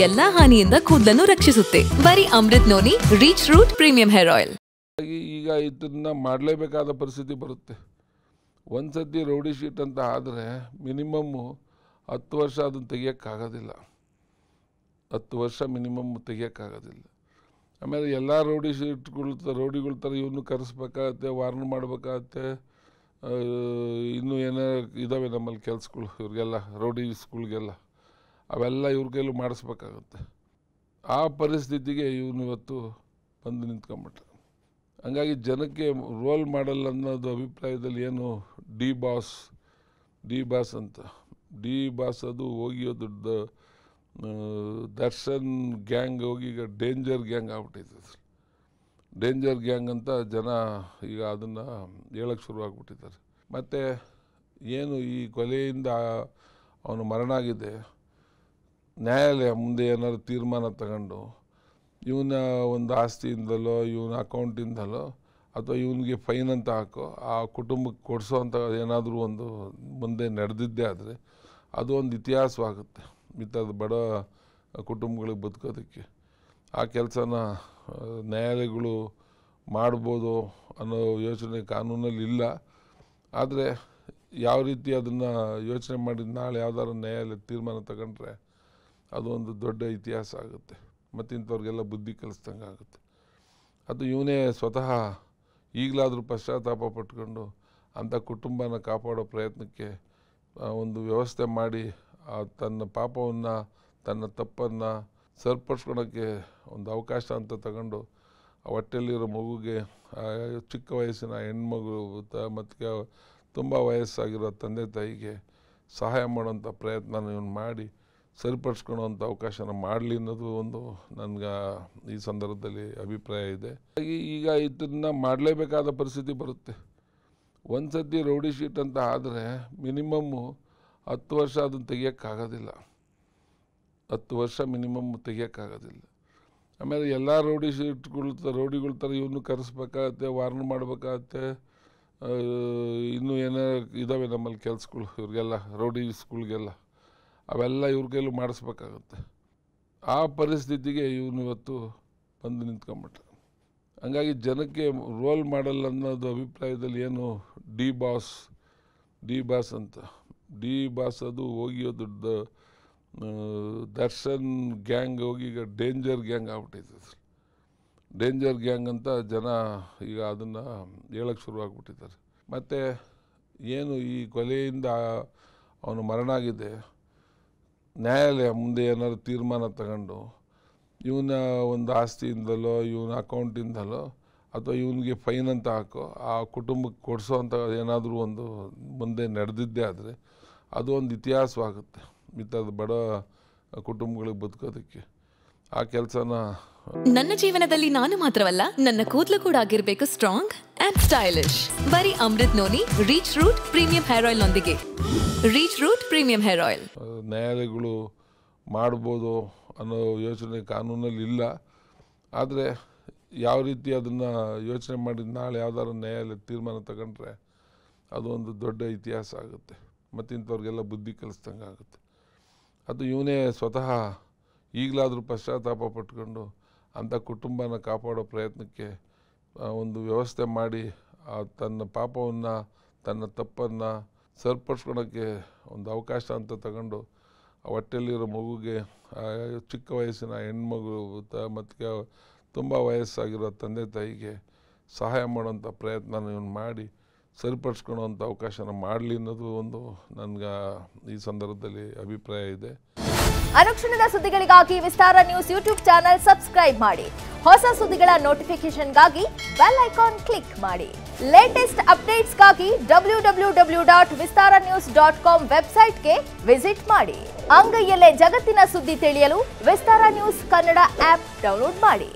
ಎಲ್ಲಾ ಹಾನಿಯಿಂದ ಕೂದಲನ್ನು ರಕ್ಷಿಸುತ್ತೆ. ಬರೀ Amrit noni reach root premium hair oil. ಈಗ ಇದನ್ನ ಮಾಡಲೇಬೇಕಾದ ಪರಿಸ್ಥಿತಿ ಬರುತ್ತೆ. ಒಂದ್ಸತಿ ರೌಡಿ ಶೀಟ್ ಅಂತ ಆದರೆ ಮಿನಿಮಮ್ಮು 10 ವರ್ಷ ಅದನ್ನು ತೆಗಿಯೋಕ್ಕಾಗೋದಿಲ್ಲ. 10 ವರ್ಷ ಮಿನಿಮಮ್ ತೆಗಿಯೋಕ್ಕಾಗೋದಿಲ್ಲ. ಆಮೇಲೆ ಎಲ್ಲ ರೌಡಿಗಳ ಥರ ಇವನು ಕರೆಸ್ಬೇಕಾಗತ್ತೆ, ವಾರ್ನ್ ಮಾಡಬೇಕಾಗತ್ತೆ. ಇನ್ನೂ ಏನೋ ಇದ್ದಾವೆ ನಮ್ಮಲ್ಲಿ ಕೆಲಸಗಳು ಇವ್ರಿಗೆಲ್ಲ, ರೌಡಿಸ್ಗಳಿಗೆಲ್ಲ ಅವೆಲ್ಲ ಇವ್ರ ಕೈಲೂ ಮಾಡಿಸ್ಬೇಕಾಗತ್ತೆ. ಆ ಪರಿಸ್ಥಿತಿಗೆ ಇವನು ಇವತ್ತು ಬಂದು ನಿಂತ್ಕೊಂಬಿಟ್ಟ. ಹಂಗಾಗಿ ಜನಕ್ಕೆ ರೋಲ್ ಮಾಡಲ್ ಅನ್ನೋದು ಅಭಿಪ್ರಾಯದಲ್ಲಿ ಏನು ಡಿ ಬಾಸ್ ಅಂತ ಡಿ ಬಾಸ್ ಅದು ಹೋಗಿ ದೊಡ್ಡ ದರ್ಶನ್ ಗ್ಯಾಂಗ್ ಹೋಗಿ ಈಗ ಡೇಂಜರ್ ಗ್ಯಾಂಗ್ ಆಗ್ಬಿಟ್ಟಿದೆ. ಡೇಂಜರ್ ಗ್ಯಾಂಗ್ ಅಂತ ಜನ ಈಗ ಅದನ್ನು ಹೇಳೋಕ್ಕೆ ಶುರು ಆಗಿಬಿಟ್ಟಿದ್ದಾರೆ. ಮತ್ತು ಏನು ಈ ಕೊಲೆಯಿಂದ ಅವನು ಮರಣ ಆಗಿದೆ, ನ್ಯಾಯಾಲಯ ಮುಂದೆ ಏನಾದ್ರು ತೀರ್ಮಾನ ತಗೊಂಡು ಇವನ ಒಂದು ಆಸ್ತಿಯಿಂದಲೋ ಇವನ ಅಕೌಂಟಿಂದಲೋ ಅಥವಾ ಇವನಿಗೆ ಫೈನ್ ಅಂತ ಹಾಕೋ ಆ ಕುಟುಂಬಕ್ಕೆ ಕೊಡಿಸೋ ಅಂತ ಏನಾದರೂ ಒಂದು ಮುಂದೆ ನಡೆದಿದ್ದೇ ಆದರೆ ಅದು ಒಂದು ಇತಿಹಾಸವಾಗುತ್ತೆ ಈ ಥರದ ಬಡ ಕುಟುಂಬಗಳಿಗೆ ಬದುಕೋದಕ್ಕೆ. ಆ ಕೆಲಸನ ನ್ಯಾಯಾಲಯಗಳು ಮಾಡ್ಬೋದು ಅನ್ನೋ ಯೋಚನೆ ಕಾನೂನಲ್ಲಿ ಇಲ್ಲ. ಆದರೆ ಯಾವ ರೀತಿ ಅದನ್ನು ಯೋಚನೆ ಮಾಡಿ ನಾಳೆ ಯಾವ್ದಾದ್ರು ನ್ಯಾಯಾಲಯ ತೀರ್ಮಾನ ತಗೊಂಡ್ರೆ ಅದು ಒಂದು ದೊಡ್ಡ ಇತಿಹಾಸ ಆಗುತ್ತೆ ಮತ್ತು ಇಂಥವ್ರಿಗೆಲ್ಲ ಬುದ್ಧಿ ಕಲಿಸ್ದಂಗೆ ಆಗುತ್ತೆ. ಅದು ಇವನೇ ಸ್ವತಃ ಈಗಲಾದರೂ ಪಶ್ಚಾತ್ತಾಪ ಪಟ್ಕೊಂಡು ಅಂಥ ಕುಟುಂಬನ ಕಾಪಾಡೋ ಪ್ರಯತ್ನಕ್ಕೆ ಒಂದು ವ್ಯವಸ್ಥೆ ಮಾಡಿ ತನ್ನ ಪಾಪವನ್ನು ತನ್ನ ತಪ್ಪನ್ನು ಸರಿಪಡಿಸ್ಕೊಳೋಕ್ಕೆ ಒಂದು ಅವಕಾಶ ಅಂತ ತಗೊಂಡು ಹೊಟ್ಟೆಯಲ್ಲಿರೋ ಮಗುಗೆ ಚಿಕ್ಕ ವಯಸ್ಸಿನ ಹೆಣ್ಮಗು ಮತ್ತು ತುಂಬ ವಯಸ್ಸಾಗಿರೋ ತಂದೆ ತಾಯಿಗೆ ಸಹಾಯ ಮಾಡೋಂಥ ಪ್ರಯತ್ನ ಇವನು ಮಾಡಿ ಸರಿಪಡಿಸ್ಕೊಳ್ಳೋವಂಥ ಅವಕಾಶನ ಮಾಡಲಿ ಅನ್ನೋದು ಒಂದು ನನಗೆ ಈ ಸಂದರ್ಭದಲ್ಲಿ ಅಭಿಪ್ರಾಯ ಇದೆ. ಈಗ ಇದನ್ನು ಮಾಡಲೇಬೇಕಾದ ಪರಿಸ್ಥಿತಿ ಬರುತ್ತೆ. ಒಂದ್ಸತಿ ರೌಡಿ ಶೀಟ್ ಅಂತ ಆದರೆ ಮಿನಿಮಮ್ಮು 10 ವರ್ಷ ಅದನ್ನು ತೆಗಿಯೋಕ್ಕಾಗೋದಿಲ್ಲ. 10 ವರ್ಷ ಮಿನಿಮಮ್ ತೆಗಿಯೋಕ್ಕಾಗೋದಿಲ್ಲ. ಆಮೇಲೆ ಎಲ್ಲ ರೌಡಿಗಳ ಥರ ಇವನು ಕರೆಸ್ಬೇಕಾಗತ್ತೆ, ವಾರ್ನ್ ಮಾಡಬೇಕಾಗತ್ತೆ. ಇನ್ನೂ ಏನೋ ಇದ್ದಾವೆ ನಮ್ಮಲ್ಲಿ ಕೆಲಸಗಳು ಇವ್ರಿಗೆಲ್ಲ, ರೌಡಿಸ್ಗಳಿಗೆಲ್ಲ ಅವೆಲ್ಲ ಇವ್ರ ಕೈಲೂ ಮಾಡಿಸ್ಬೇಕಾಗತ್ತೆ. ಆ ಪರಿಸ್ಥಿತಿಗೆ ಇವನು ಇವತ್ತು ಬಂದು ನಿಂತ್ಕೊಂಬಿಟ್ಟ. ಹಂಗಾಗಿ ಜನಕ್ಕೆ ರೋಲ್ ಮಾಡಲ್ ಅನ್ನೋದು ಅಭಿಪ್ರಾಯದಲ್ಲಿ ಏನು ಡಿ ಬಾಸ್ ಅಂತ ಡಿ ಬಾಸ್ ಅದು ಹೋಗಿ ದೊಡ್ಡ ದರ್ಶನ್ ಗ್ಯಾಂಗ್ ಹೋಗಿ ಈಗ ಡೇಂಜರ್ ಗ್ಯಾಂಗ್ ಆಗ್ಬಿಟ್ಟಿದೆ. ಡೇಂಜರ್ ಗ್ಯಾಂಗ್ ಅಂತ ಜನ ಈಗ ಅದನ್ನು ಹೇಳೋಕ್ಕೆ ಶುರು ಆಗಿಬಿಟ್ಟಿದ್ದಾರೆ. ಮತ್ತು ಏನು ಈ ಕೊಲೆಯಿಂದ ಅವನು ಮರಣ ಆಗಿದೆ, ನ್ಯಾಯಾಲಯ ಮುಂದೆ ಏನಾದ್ರು ತೀರ್ಮಾನ ತಗೊಂಡು ಇವನ ಒಂದು ಆಸ್ತಿಯಿಂದಲೋ ಇವನ ಅಕೌಂಟಿಂದಲೋ ಅಥವಾ ಇವನಿಗೆ ಫೈನ್ ಅಂತ ಹಾಕೋ ಆ ಕುಟುಂಬಕ್ಕೆ ಕೊಡಿಸೋ ಅಂತ ಏನಾದರೂ ಒಂದು ಮುಂದೆ ನಡೆದಿದ್ದೇ ಆದರೆ ಅದು ಒಂದು ಇತಿಹಾಸವಾಗುತ್ತೆ ಈ ಥರದ ಬಡ ಕುಟುಂಬಗಳಿಗೆ ಬದುಕೋದಕ್ಕೆ. ಆ ಕೆಲಸನ ನನ್ನ ಜೀವನದಲ್ಲಿ ನಾನು ಮಾತ್ರವಲ್ಲ, ನನ್ನ ಕೂದಲು ಕೂಡ ಆಗಿರಬೇಕು ಸ್ಟ್ರಾಂಗ್ ಅಂಡ್ ಸ್ಟೈಲಿಶ್. ಬರೀ Amrit noni reach root premium hair oil ನೊಂದಿಗೆ. Reach root premium hair oil. ನ್ಯಾಯಾಲಯಗಳು ಮಾಡ್ಬೋದು ಅನ್ನೋ ಯೋಚನೆ ಕಾನೂನಲ್ಲಿ ಇಲ್ಲ. ಆದರೆ ಯಾವ ರೀತಿ ಅದನ್ನು ಯೋಚನೆ ಮಾಡಿ ನಾಳೆ ಯಾವ್ದಾದ್ರು ನ್ಯಾಯಾಲಯ ತೀರ್ಮಾನ ತಗೊಂಡ್ರೆ ಅದು ಒಂದು ದೊಡ್ಡ ಇತಿಹಾಸ ಆಗುತ್ತೆ ಮತ್ತು ಇಂಥವ್ರಿಗೆಲ್ಲ ಬುದ್ಧಿ ಕಲಿಸ್ದಂಗೆ ಆಗುತ್ತೆ. ಅದು ಇವನೇ ಸ್ವತಃ ಈಗಲಾದರೂ ಪಶ್ಚಾತ್ತಾಪ ಪಟ್ಕೊಂಡು ಅಂಥ ಕುಟುಂಬನ ಕಾಪಾಡೋ ಪ್ರಯತ್ನಕ್ಕೆ ಒಂದು ವ್ಯವಸ್ಥೆ ಮಾಡಿ ತನ್ನ ಪಾಪವನ್ನು ತನ್ನ ತಪ್ಪನ್ನು ಸರಿಪಡಿಸ್ಕೊಳೋಕ್ಕೆ ಒಂದು ಅವಕಾಶ ಅಂತ ತಗೊಂಡು ಹೊಟ್ಟೆಯಲ್ಲಿರೋ ಮಗುಗೆ ಚಿಕ್ಕ ವಯಸ್ಸಿನ ಹೆಣ್ಮಗು ಮತ್ತು ತುಂಬ ವಯಸ್ಸಾಗಿರೋ ತಂದೆ ತಾಯಿಗೆ ಸಹಾಯ ಮಾಡೋಂಥ ಪ್ರಯತ್ನ ಇವನು ಮಾಡಿ ಸರಿಪಡಿಸ್ಕೊಳ್ಳೋವಂಥ ಅವಕಾಶನ ಮಾಡಲಿ ಅನ್ನೋದು ಒಂದು ನನಗೆ ಈ ಸಂದರ್ಭದಲ್ಲಿ ಅಭಿಪ್ರಾಯ ಇದೆ. ಅನುಕ್ಷಣದ ಸುದ್ದಿಗಳಿಗಾಗಿ ವಿಸ್ತಾರ ನ್ಯೂಸ್ ಯೂಟ್ಯೂಬ್ ಚಾನೆಲ್ ಸಬ್ಸ್ಕ್ರೈಬ್ ಮಾಡಿ. ಹೊಸ ಸುದ್ದಿಗಳ ನೋಟಿಫಿಕೇಶನ್ಗಾಗಿ ಬೆಲ್ ಐಕಾನ್ ಕ್ಲಿಕ್ ಮಾಡಿ. ಲೇಟೆಸ್ಟ್ ಅಪ್ಡೇಟ್ಸ್ಗಾಗಿ www.vistaranews.com ವೆಬ್ಸೈಟ್ಗೆ ವಿಸಿಟ್ ಮಾಡಿ. ಅಂಗೈಯಲ್ಲೇ ಜಗತ್ತಿನ ಸುದ್ದಿ ತಿಳಿಯಲು ವಿಸ್ತಾರ ನ್ಯೂಸ್ ಕನ್ನಡ ಆಪ್ ಡೌನ್ಲೋಡ್ ಮಾಡಿ.